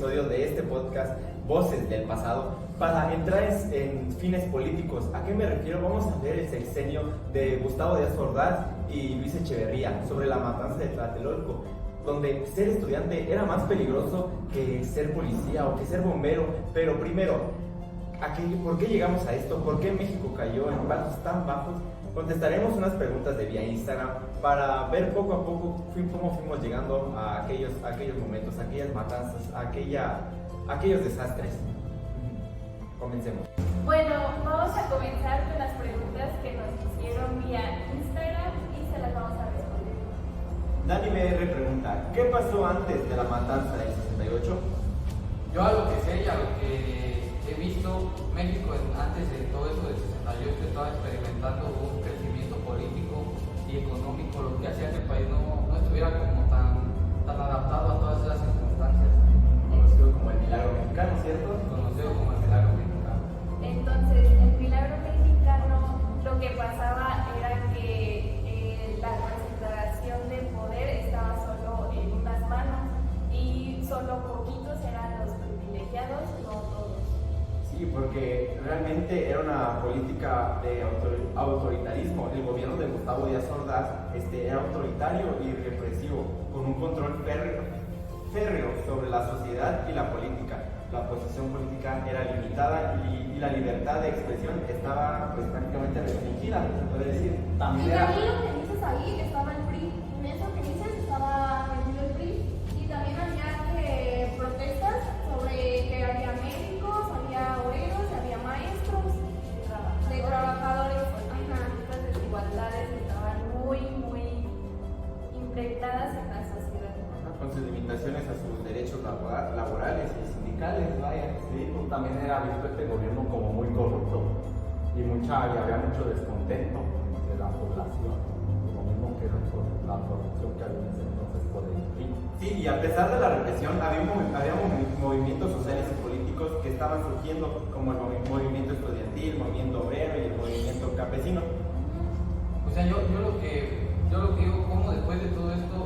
episodio de este podcast Voces del Pasado para entrar en fines políticos. ¿A qué me refiero? Vamos a ver el sexenio de Gustavo Díaz Ordaz y Luis Echeverría sobre la matanza de Tlatelolco, donde ser estudiante era más peligroso que ser policía o que ser bombero. Pero primero, ¿por qué llegamos a esto? ¿Por qué México cayó en pasos tan bajos? Contestaremos unas preguntas de vía Instagram para ver poco a poco cómo fuimos llegando a aquellos momentos, a aquellas matanzas, a aquellos desastres. Comencemos. Bueno, vamos a comenzar con las preguntas que nos hicieron vía Instagram y se las vamos a responder. Dani BR pregunta, ¿qué pasó antes de la matanza del 68? Yo a lo que sé y a lo que he visto, México antes de todo eso del 68 estaba experimentando un crecimiento político y económico, lo que hacía que el país no estuviera como tan adaptado a todas esas circunstancias. Conocido como el milagro mexicano, ¿cierto? Conocido como el milagro mexicano. Entonces, el milagro mexicano, lo que pasaba era que la concentración de poder estaba solo en unas manos y solo poquitos eran los privilegiados, no todos. Sí, porque realmente era una política de autoritarismo. El gobierno de Gustavo Díaz Ordaz era autoritario y represivo, con un control férreo sobre la sociedad y la política. La posición política era limitada y la libertad de expresión estaba pues prácticamente restringida, se puede decir. Y también lo que dices ahí estaba el PRI. En eso que dices estaba metido el PRI. Y también había protestas sobre que había médicos, había obreros, había maestros, de trabajadores. Estas desigualdades estaban muy impregnadas en la sociedad. Con sus limitaciones a sus derechos laborales y sindicales, vaya. Sí, pues también era visto este gobierno como muy corrupto y había mucho descontento de la población, lo mismo que la corrupción que había en ese entonces por el PRI. Sí, y a pesar de la represión, había movimientos sociales y políticos que estaban surgiendo, como el movimiento estudiantil, el movimiento obrero y el movimiento campesino. O sea, yo lo que digo, como después de todo esto,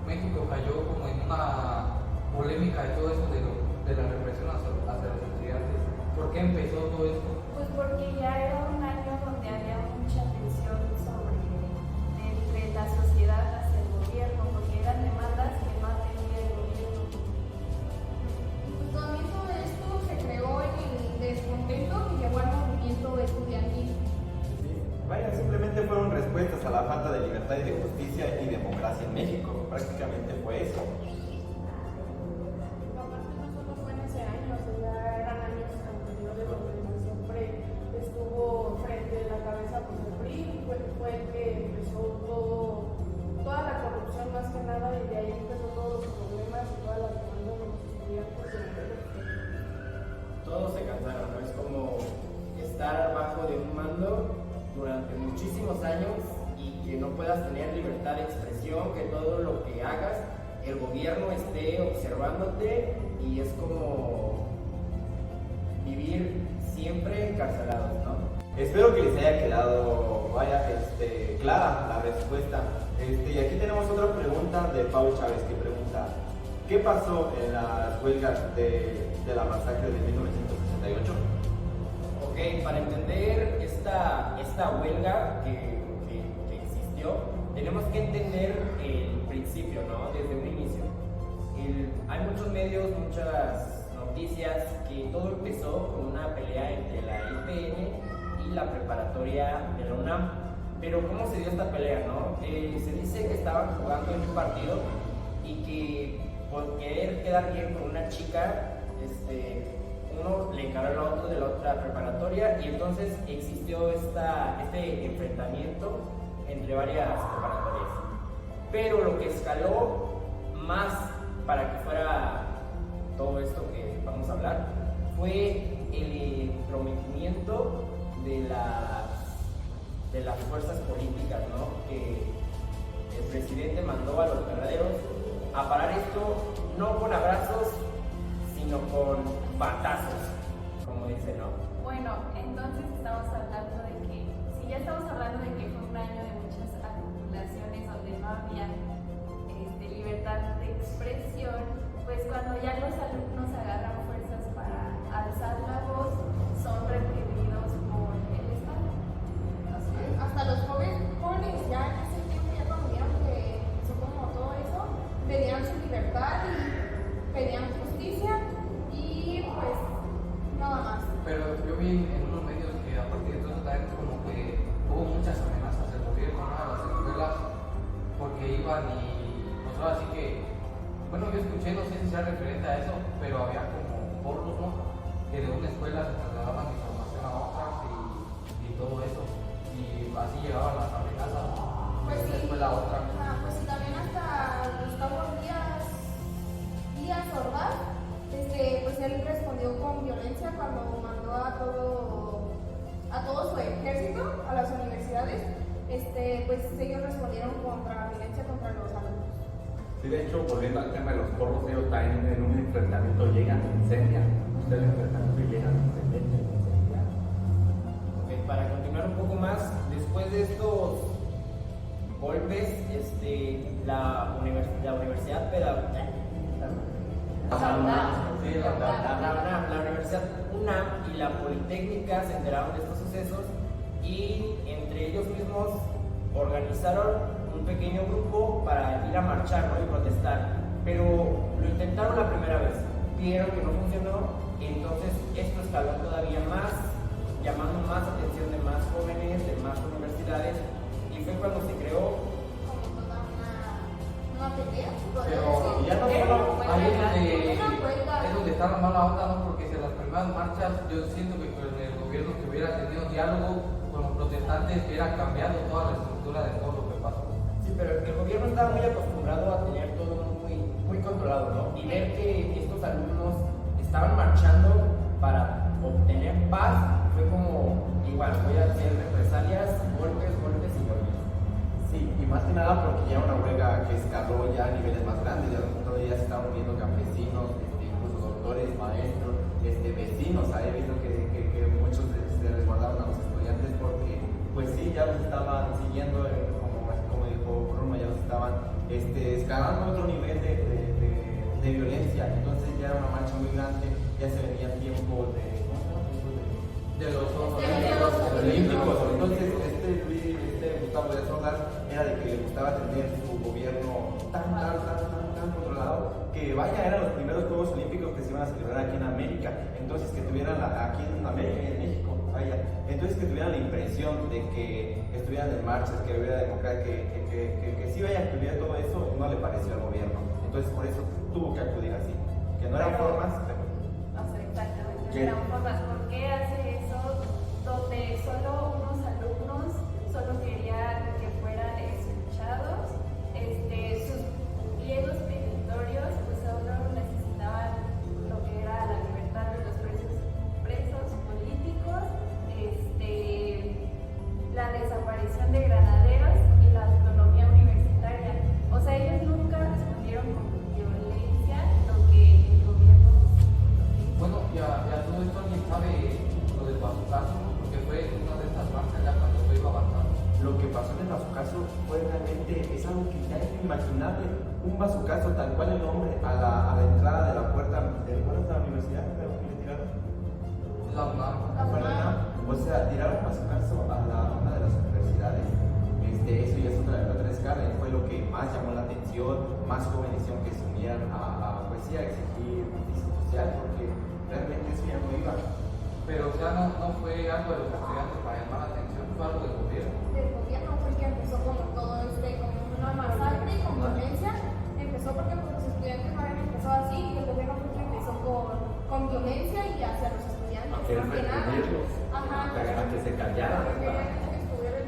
México cayó como en una polémica de todo eso de la represión hacia los estudiantes. ¿Por qué empezó todo esto? Pues porque ya era un año donde había mucha tensión entre la sociedad hacia el gobierno, porque eran demandas que no atendía el gobierno. Pues también todo esto se creó en el descontento que llevó al movimiento estudiantil. Vaya, simplemente fueron respuestas a la falta de libertad y de justicia y democracia en México. Prácticamente fue eso. Aparte no solo fue en ese año, ya eran años anteriores donde siempre estuvo frente de la cabeza por el PRI, fue el que empezó toda la corrupción más que nada, y de ahí empezó todos los problemas y todas las demandas de los estudiantes. Todos se cansaron, ¿no? Es como estar bajo de un mando durante muchísimos años y que no puedas tener libertad de expresión, que todo lo que hagas el gobierno esté observándote, y es como vivir siempre encarcelados, ¿no? Espero que les haya quedado clara la respuesta. Y aquí tenemos otra pregunta de Pau Chávez, que pregunta, ¿qué pasó en las huelgas de la masacre de 1968? Ok, para entender esta huelga que existió, tenemos que entender el principio, ¿no? Desde un inicio. Hay muchos medios, muchas noticias, que todo empezó con una pelea entre la IPN y la preparatoria de la UNAM. Pero ¿cómo se dio esta pelea, no? Se dice que estaban jugando en un partido y que por querer quedar bien con una chica, uno le encaró al otro de la otra preparatoria, y entonces existió este enfrentamiento entre varias preparatorias. Pero lo que escaló más para que fuera todo esto que vamos a hablar fue el prometimiento de las fuerzas políticas, ¿no? Que el presidente mandó a los guerreros a parar esto, no con abrazos, sino con batazos, como dice, ¿no? Bueno, entonces estamos hablando de que, si ya estamos hablando de que fue un año de muchas acumulaciones donde no había libertad de expresión, pues pues cuando ya los alumnos agarran fuerzas para alzar la voz, son reprimidos por el Estado. Así es. Hasta los jóvenes ya en ese tiempo, ya cuando vieron que empezó como todo eso, pedían su libertad y pedían justicia y pues nada más. Pero yo vi en unos medios que a partir de todo eso también como que hubo muchas amenazas del gobierno, ¿no?, a las escuelas, porque iban y pues ahora sí que, bueno, yo escuché, no sé si sea referente a eso, pero había como porros, ¿no?, que de una escuela se trasladaban información a otras y todo eso, y así llegaban las amenazas, ¿no?, Pues de una sí. escuela a otra. Pues sí, también hasta Gustavo Díaz Ordaz, pues él respondió con violencia cuando mandó a todo su ejército a las universidades. Pues ellos respondieron contra violencia contra los alumnos. Sí, de hecho, volviendo al tema de los porros, ellos también en un enfrentamiento llegan a incendiar. Ustedes en enfrentamiento llegan a incendiar. Ok, para continuar un poco más, después de estos golpes, la Universidad Pedagógica, la Universidad UNAM y la Politécnica se enteraron de estos sucesos y entre ellos mismos organizaron un pequeño grupo para ir a marchar, ¿no?, y protestar, pero lo intentaron la primera vez, vieron que no funcionó, y entonces esto escaló todavía más, llamando más atención de más jóvenes, de más universidades, y fue cuando se creó Como toda una pelea, se podría Pero decir. ya no Pero solo fue ahí es legal. donde está la mala onda, ¿no? Porque si en las primeras marchas yo siento que con el gobierno que hubiera tenido diálogo con los protestantes hubiera cambiado toda la estructura de todo lo que pasó. Sí, pero el gobierno estaba muy acostumbrado a tener todo muy controlado, ¿no? Y ver que estos alumnos estaban marchando para obtener paz fue como, igual, voy a hacer represalias, golpes y golpes. Sí, y más que nada porque ya una huelga que escaló ya a niveles más grandes, ya todavía se estaban uniendo campesinos, incluso doctores, maestros, vecinos, ahí he visto que muchos se resguardaron a los estudiantes porque, pues sí, ya los estaban siguiendo, como dijo Bruno, ya los estaban escalando otro nivel de violencia, entonces ya era una marcha muy grande, ya se venía tiempo De los olímpicos. Entonces, Gustavo Díaz Ordaz era de que le gustaba tener su gobierno tan controlado que eran los primeros Juegos Olímpicos que se iban a celebrar aquí en América. Entonces, que tuvieran aquí en América y en México, entonces que tuvieran la impresión de que estuvieran en marchas, que hubiera democracia, que sí vaya a acudir todo eso, no le pareció al gobierno. Entonces, por eso tuvo que acudir así. Que no eran formas, pero. O sea, exactamente, no ¿Qué? eran formas. ¿Por qué hace eso donde solo unos alumnos solo querían que fueran escuchados? Sus pliegos petitorios pues solo necesitaban lo que era la libertad de los presos políticos, la desaparición de granaderos y la autonomía universitaria. O sea, ellos nunca respondieron con violencia lo que el gobierno. Bueno, ya todo esto alguien sabe lo del bazucazo, porque fue una de estas marchas ya cuando yo iba avanzando. Lo que pasó en el bazucazo fue realmente, es algo que ya es inimaginable. Un bazucazo, tal cual el nombre, a la entrada de la puerta de la universidad, creo que le tiraron. La UNAM. Fue la UNAM. O sea, tiraron bazucazo a una de las universidades. Eso ya es otra escala, y fue lo que más llamó la atención, más jóvenes hicieron que se unieran a exigir justicia social, porque realmente eso ya no iba. Pero o sea, no fue algo de los estudiantes para llamar la atención, fue algo del gobierno. El gobierno fue el que empezó como todo como una masacre con violencia. Empezó porque pues, los estudiantes no habían empezado así y el gobierno fue el que empezó con violencia y hacia los estudiantes. A querer más que nada. reprimirlos, Ajá. a que se callaran. Querían que estuviera el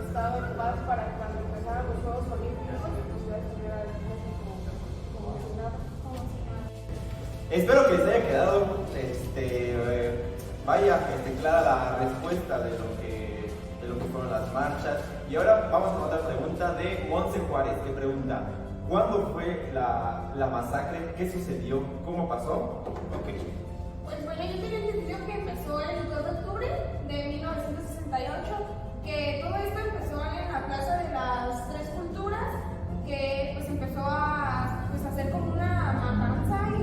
estado de paz para que cuando empezaran los Juegos Olímpicos, pues ya estuviera el México como si nada. Espero que les haya quedado clara la respuesta de lo que fueron las marchas. Y ahora vamos a otra pregunta de Monse Juárez, que pregunta: ¿cuándo fue la masacre? ¿Qué sucedió? ¿Cómo pasó? Ok. Pues bueno, yo tenía entendido que empezó el 2 de octubre de 1968, que todo esto empezó en la Plaza de las Tres Culturas, que pues empezó a hacer como una matanza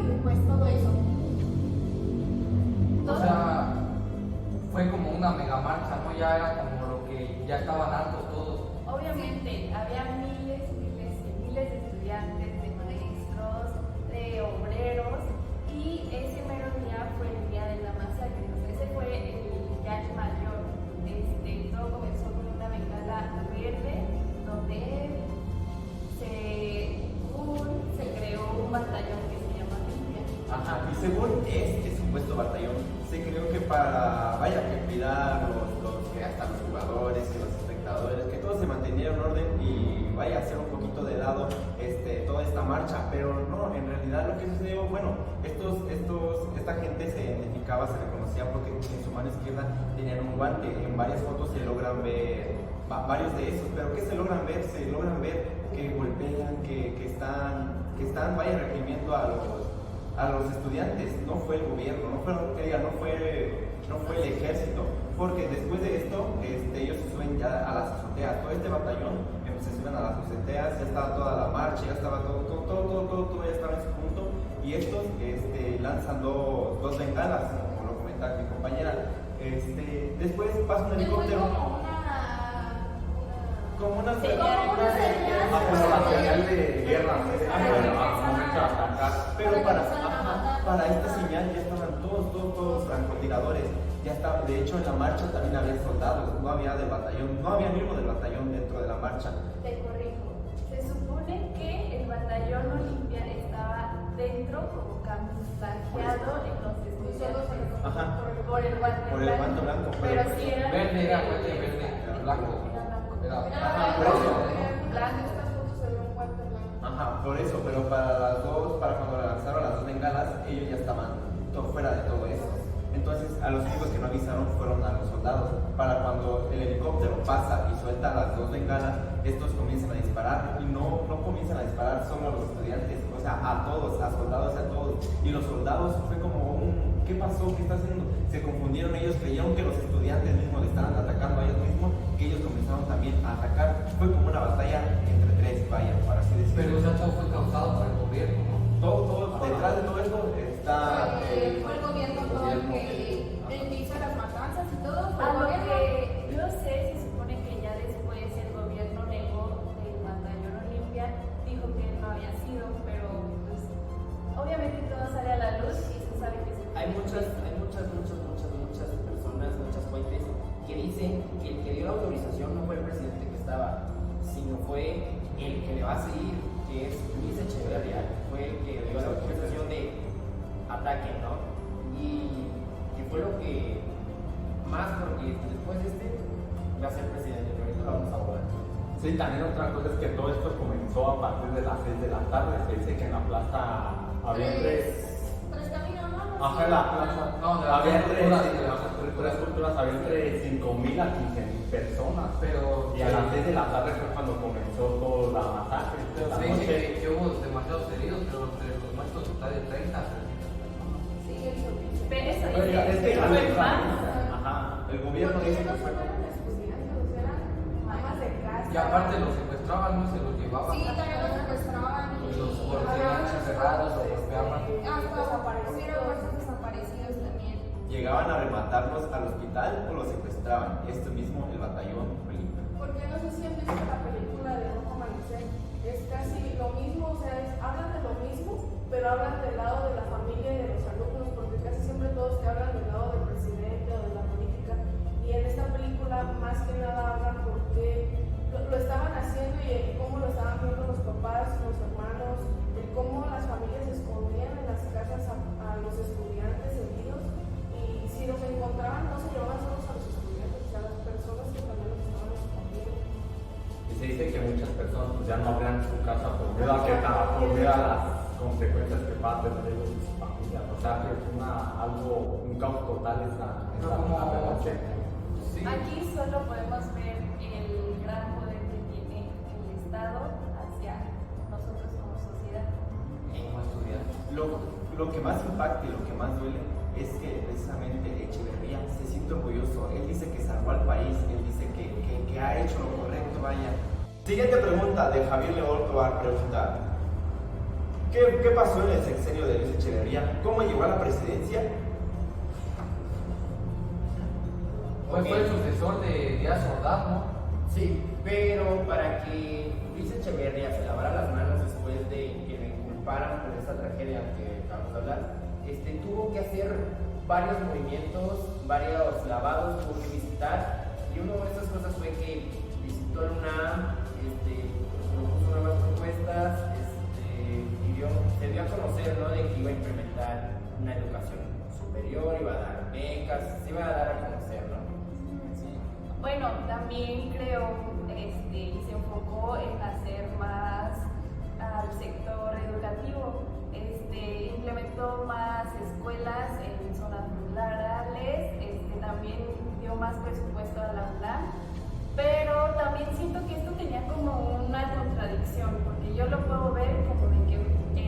según este supuesto batallón, se creó que para, vaya, que cuidar que hasta los jugadores, que los espectadores, que todo se mantenía en orden y vaya a hacer un poquito de lado toda esta marcha, pero no, en realidad lo que sucedió, bueno, esta gente se identificaba, se reconocía porque en su mano izquierda tenían un guante. En varias fotos se logran ver varios de esos, pero ¿qué se logran ver? Se logran ver que golpean, que están vaya, reprimiendo a los estudiantes. No fue el gobierno, no fue el ejército, porque después de esto ellos se suben ya a las azoteas. Todo este batallón se suben a las azoteas, ya estaba toda la marcha, ya estaba todo ya estaba en su punto, y estos lanzan dos bengalas, como lo comentaba mi compañera. Después pasa un helicóptero. Como una señal. Como la señal de guerra, al momento de atacar. Pero para esta señal ya estaban todos francotiradores. Ya estaba, de hecho en la marcha también había soldados, no había del batallón, no había miembro del batallón dentro de la marcha. Te corrijo. Se supone que el batallón Olimpia estaba dentro como camuflajeado en los estudiantes. Ajá. Por el guante Por el guante blanco. Pero sí era Verde, era verde, blanco. Ajá, por eso. En estas fotos se ve un guante blanco. Ajá, por eso, pero para cuando lanzaron las dos bengalas, ellos ya estaban fuera de todo eso. Entonces, a los únicos que no avisaron fueron a los soldados. Para cuando el helicóptero pasa y suelta las dos bengalas, estos comienzan a disparar. Y no comienzan a disparar solo a los estudiantes, o sea, a todos, a soldados y a todos. Y los soldados fue como ¿qué pasó? ¿Qué está haciendo? Se confundieron, ellos creyeron que los estudiantes mismos le estaban atacando a ellos mismos, que ellos comenzaron también a atacar. Fue como una batalla entre tres, vaya, para así decirlo. Pero eso todo fue causado por el gobierno, ¿no? Todo, detrás de todo esto está... Fue el gobierno todo el que hizo las matanzas y todo. Fue A el lo gobierno. que yo sé, se supone que ya después el gobierno negó el batallón Olimpia, dijo que no había sido, pero pues obviamente todo sale a la luz y se sabe que se Hay muchas personas, muchas fuentes que dicen que el que dio la autorización no fue el presidente que estaba, sino fue el que le va a seguir, que es Luis Echeverría, fue el que dio la autorización de ataque, ¿no? Y que fue lo que más, porque después va a ser presidente, pero ahorita lo vamos a abordar. Sí, también otra cosa es que todo esto comenzó a partir de las 6 de la tarde. Se dice que en la plaza había Tres caminos, ¿no? Ajá, en la plaza. No, había tres culturas, había entre 5.000 a 15.000 personas. Pero Y a las 6 de la tarde fue cuando comenzó toda la masacre. La se noche. dice que hubo demasiados heridos, pero entre los muertos total de 30 a 30 personas. Sí, eso dice. Pero eso Oiga, es que fue más. Ajá, el gobierno Porque dice que ellos fue... no eran estudiantes, eran amas de casa. Y aparte los secuestraban, no se los llevaban. Sí, también los secuestraban Y los tenían encerrados o golpeaban. Hubieron muertos desaparecidos también. Llegaban a rematarlos al hospital o los secuestraban. Esto mismo, el batallón Olimpia. Porque no sé si han visto la película de Rojo Amanecer, es casi lo mismo, o sea, hablan de lo mismo, pero hablan del lado de la familia y de los alumnos, porque casi siempre todos te hablan del lado del presidente o de la política. Y en esta película, más que nada, hablan porque lo estaban haciendo y cómo lo estaban viendo los papás, los hermanos, de cómo las familias escondían en las casas a los estudiantes heridos, y si los encontraban, no se llevaban solos a los estudiantes, o sea, a las personas que también los estaban escondiendo. Y se dice que muchas personas pues, ya no abrían su casa por miedo a las consecuencias que va a tener ellos y su familia. O sea, que es un caos total esta noche. Sí. Aquí solo podemos ver el gran poder que tiene el Estado hacia nosotros como sociedad. Como estudiantes. Lo que más impacta y lo que más duele es que precisamente Echeverría se siente orgulloso. Él dice que salvó al país, él dice que ha hecho lo correcto, vaya. Siguiente pregunta de Javier León Tobar, pregunta: ¿Qué pasó en el sexenio de Luis Echeverría? ¿Cómo llegó a la presidencia? Fue el sucesor de Díaz Ordaz, ¿no? Sí, pero para que Luis Echeverría se lavara las manos después de que le inculparan por esta tragedia que acabamos de hablar, tuvo que hacer varios movimientos, varios lavados, tuvo que visitar, y una de esas cosas fue que visitó la UNAM, propuso nuevas propuestas, se dio a conocer, ¿no?, de que iba a implementar una educación superior, iba a dar becas, se iba a dar a conocer, ¿no? Sí. Bueno, también creo y se enfocó en hacer más al sector educativo. Implementó más escuelas en zonas rurales, también dio más presupuesto a la UNAM, pero también siento que esto tenía como una contradicción, porque yo lo puedo ver como de que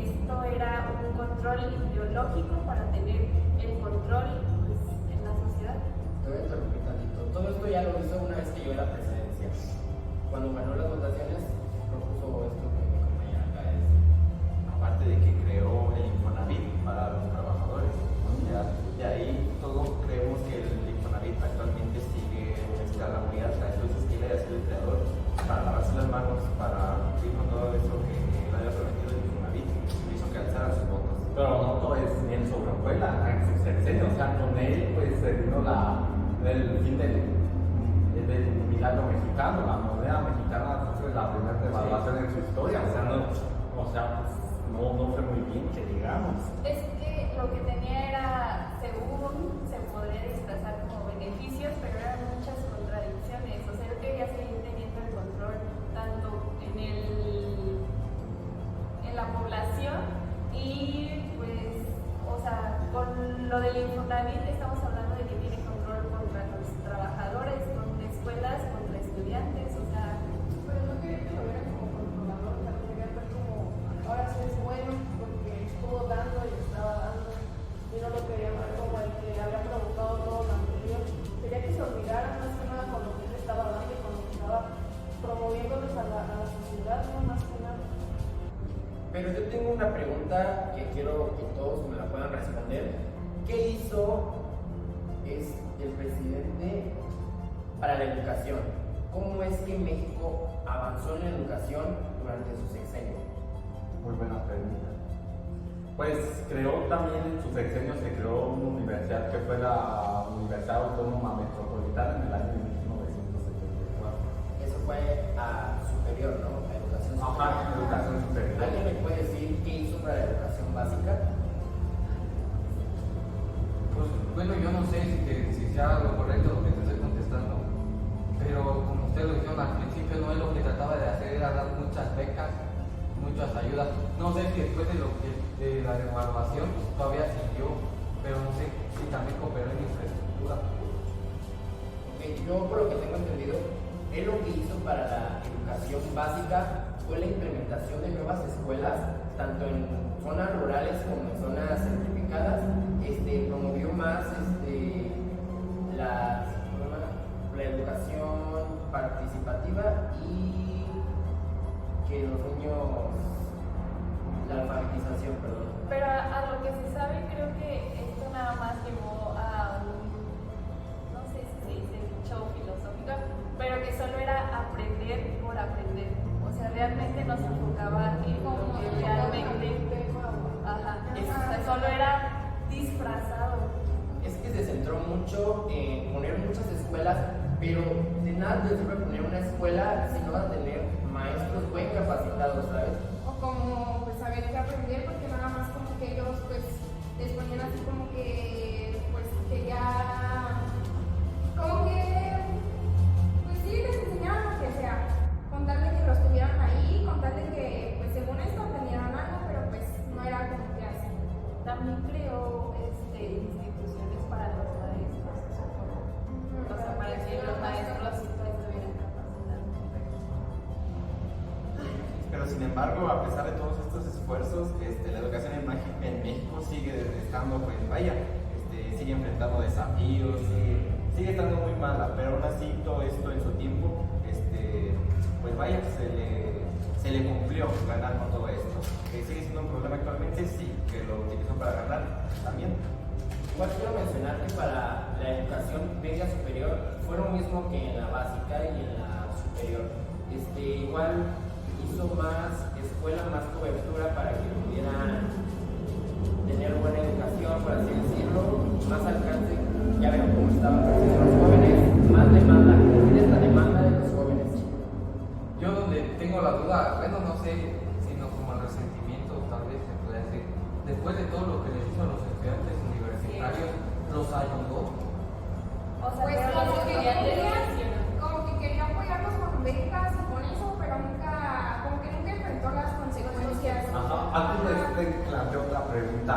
esto era un control ideológico para tener el control pues, en la sociedad. Te voy a interrumpir tantito. Todo esto ya lo hizo una vez que yo era presidencia. Cuando ganó las votaciones, propuso esto que mi compañera acá es. Aparte de que creó el Infonavit para los trabajadores, ¿no? De ahí todos creemos que el Infonavit actualmente sigue a la unidad, a eso es que él haya sido el creador, para lavarse las manos, para cumplir con todo eso que él había prometido el Infonavit, hizo que alzaran sus votos. Pero no todo es bien sobre Ojuela, en su sexenio, o sea, con él pues se vino el fin del milagro mexicano, la moneda mexicana fue la primera devaluación en su historia, o sea, no fue muy bien que digamos. Es que lo que tenía era, según se podría disfrazar como beneficios, pero eran muchas contradicciones. O sea, él quería seguir teniendo el control tanto en la población y pues, o sea, con lo del Infonavit estamos hablando de que tiene control contra los trabajadores, contra escuelas, contra estudiantes, o sea. Pero no quería que lo vieran como controlador, o sea, lo quería ver como, ahora sí es bueno, porque estuvo dando y estaba dando, y no lo quería ver como el que había provocado todo lo anterior. Quería que se olvidaran más que nada con lo que él estaba dando y con lo que estaba promoviéndoles a la sociedad, no más que nada. Pero yo tengo una pregunta que quiero que todos me la puedan responder. ¿Qué hizo el presidente para la educación? ¿Cómo es que México avanzó en la educación durante su sexenio? Muy buena pregunta. Pues creó también en su sexenio, se creó una universidad que fue la Universidad Autónoma Metropolitana en el año 1974. Eso fue a superior, ¿no? A educación superior. Ajá, educación superior. ¿Alguien me puede decir qué hizo para la educación básica? Pues bueno, yo no sé si sea lo correcto lo que te estoy contestando, pero como ustedes lo dijeron al principio, no es lo que trataba de hacer, era dar muchas becas, muchas ayudas. No sé si después de la devaluación pues, todavía siguió, pero no sé si también cooperó en infraestructura. Yo por lo que tengo entendido, él lo que hizo para la educación básica fue la implementación de nuevas escuelas, tanto en zonas rurales como en zonas certificadas. Promovió más la educación participativa y que los niños, la alfabetización, perdón. Pero a lo que se sabe, creo que esto nada más llevó a no sé si se dice dicho filosófico, pero que solo era aprender por aprender. O sea, realmente no se enfocaba en lo que realmente. Ajá, solo era disfrazado. Es que se centró mucho en poner muchas escuelas, pero de nada te sirve poner una escuela si no vas a tener maestros bien capacitados, ¿sabes? O como pues saber qué aprender, porque nada más como que ellos pues les ponían así como que pues que ya como que pues sí les enseñaban lo que sea, con tal de que los tuvieran ahí, con tal de que pues según esto aprendieran algo, pero pues no era como que así. También creó instituciones para los maestros, supongo. O sea, para que los maestros estuvieran capacitados. Pero sin embargo, a pesar de todos estos esfuerzos, la educación en México sigue estando, pues vaya, sigue enfrentando desafíos, sigue estando muy mala, pero aún así todo esto en su tiempo, pues vaya, se le cumplió ganar con todo esto. Que sigue siendo un problema actualmente, sí, que lo utilizó para ganar también. Igual quiero mencionar que para la educación media superior fue lo mismo que en la básica y en la superior. Igual hizo más escuela, más cobertura para que pudieran tener buena educación, por así decirlo, más alcance. Ya veo cómo estaban creciendo los jóvenes, más demanda, esta demanda de los jóvenes. Yo donde tengo la duda, bueno, no sé, sino como el resentimiento, tal vez se podría decir, después de todo lo que les hizo a los estudiantes universitarios, los ayudó. O sea, Pues pero como los que estudiantes quería, hicieron. como que quería apoyarlos con becas y con eso, pero nunca, como que nunca enfrentó las consecuencias. Ajá. Antes de eso te planteo otra pregunta.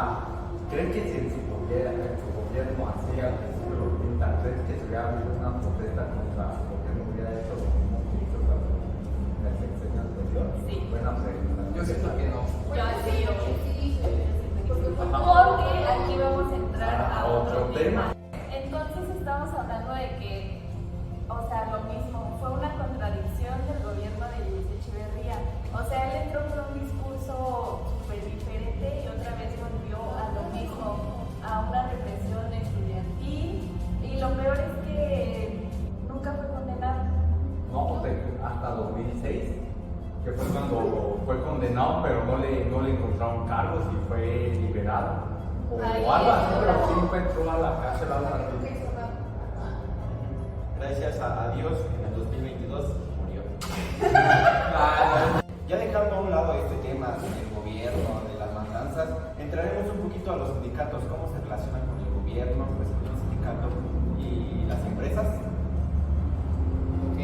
¿Creen que si en su gobierno hacía lo pinta, creen que si hubiera habido una protesta contra el gobierno hubiera hecho lo mismo que hizo con el sexenio anterior? Sí. Buena pregunta. Yo siento que no. Pues Yo sí, sí, porque sí. Porque fue Porque aquí vamos a entrar a Otro otro tema. tema. Entonces estamos hablando de que, o sea, lo mismo, fue una contradicción del gobierno de Luis Echeverría. O sea, él entró con un discurso súper diferente y otra vez volvió a lo mismo, a una represión estudiantil. Y lo peor es que nunca fue condenado. No, hasta 2006, que fue cuando fue condenado, pero no le encontraron cargos y fue liberado. O Ay, algo así, pero no. sí entró a la cárcel algo así. Gracias a Dios, en el 2022 murió. Ya dejando a un lado este tema del gobierno, de las matanzas, entraremos un poquito a los sindicatos, cómo se relacionan con el gobierno, pues con los sindicatos y las empresas. Ok,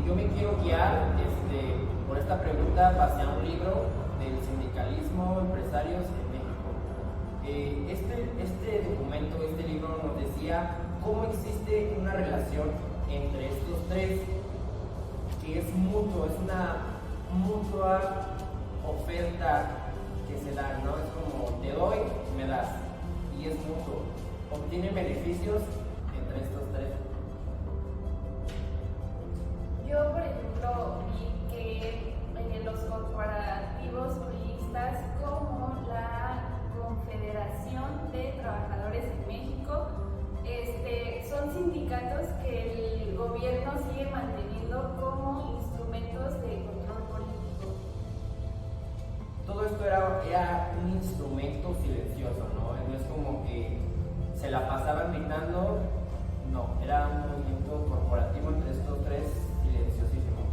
yo me quiero guiar por esta pregunta hacia un libro del sindicalismo empresarios en México. Este documento, este libro nos decía cómo existe una relación entre estos tres, que es mutuo, es una mutua oferta que se da, ¿no? Es como te doy, me das, y es mutuo. Obtiene beneficios entre estos tres. Yo, por ejemplo, vi que los corporativos priistas como la Confederación de Trabajadores en México son sindicatos que el gobierno sigue manteniendo como instrumentos de control político. Todo esto era un instrumento silencioso, ¿no? No es como que se la pasaban gritando, no, era un movimiento corporativo entre estos tres silenciosísimo.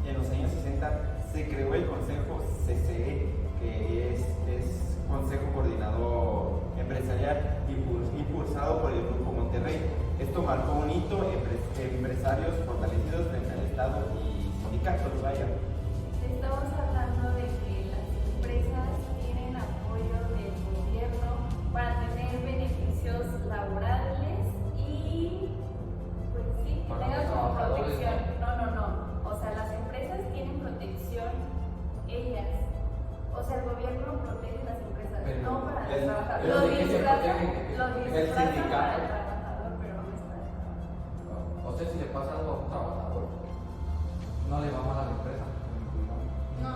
En los años 60 se creó el Consejo CCE, que es Consejo Coordinador Empresarial impulsado por el Grupo Monterrey. Esto marcó un hito en empresarios fortalecidos frente al Estado y sindicatos, vaya. Estamos hablando de que las empresas tienen apoyo del gobierno para tener beneficios laborales y, pues sí, que Para tengan los como trabajadores, protección. No. O sea, las empresas tienen protección, ellas. O sea, el gobierno protege las empresas, Pero no para los el- trabajadores. pero Lo ¿de qué se disfrazan, protege? lo El disfrazan sindicato. para el trabajador, pero no es para el trabajador. O sea, si le pasa algo a un trabajador, no le va mal a la empresa. No,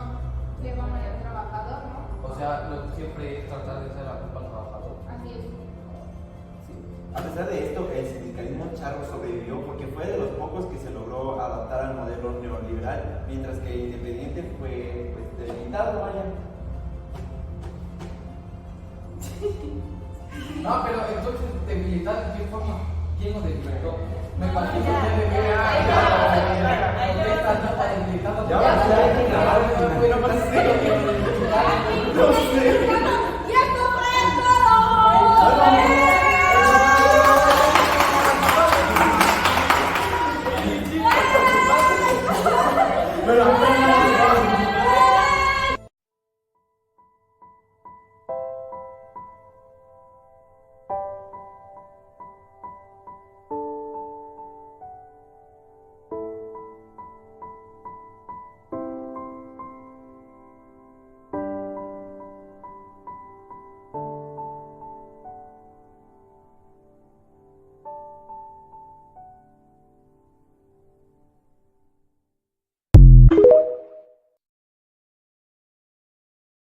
le va mal al trabajador, ¿no? O sea, siempre es tratar de hacer la culpa al trabajador. Así es. A pesar de esto, el sindicalismo charro sobrevivió porque fue de los pocos que se logró adaptar al modelo neoliberal, mientras que el independiente fue debilitado, vaya. No, pero entonces, debilitar, ¿en qué forma? ¿Quién lo debilitó? Me No, imagino ya, que debe ya, ahí le vamos a llegar, ahí le vamos a llegar. Ya va a ser que grabar, Pero no parece que lo debilitaron. No sé. ¡Ya compré todo! Pero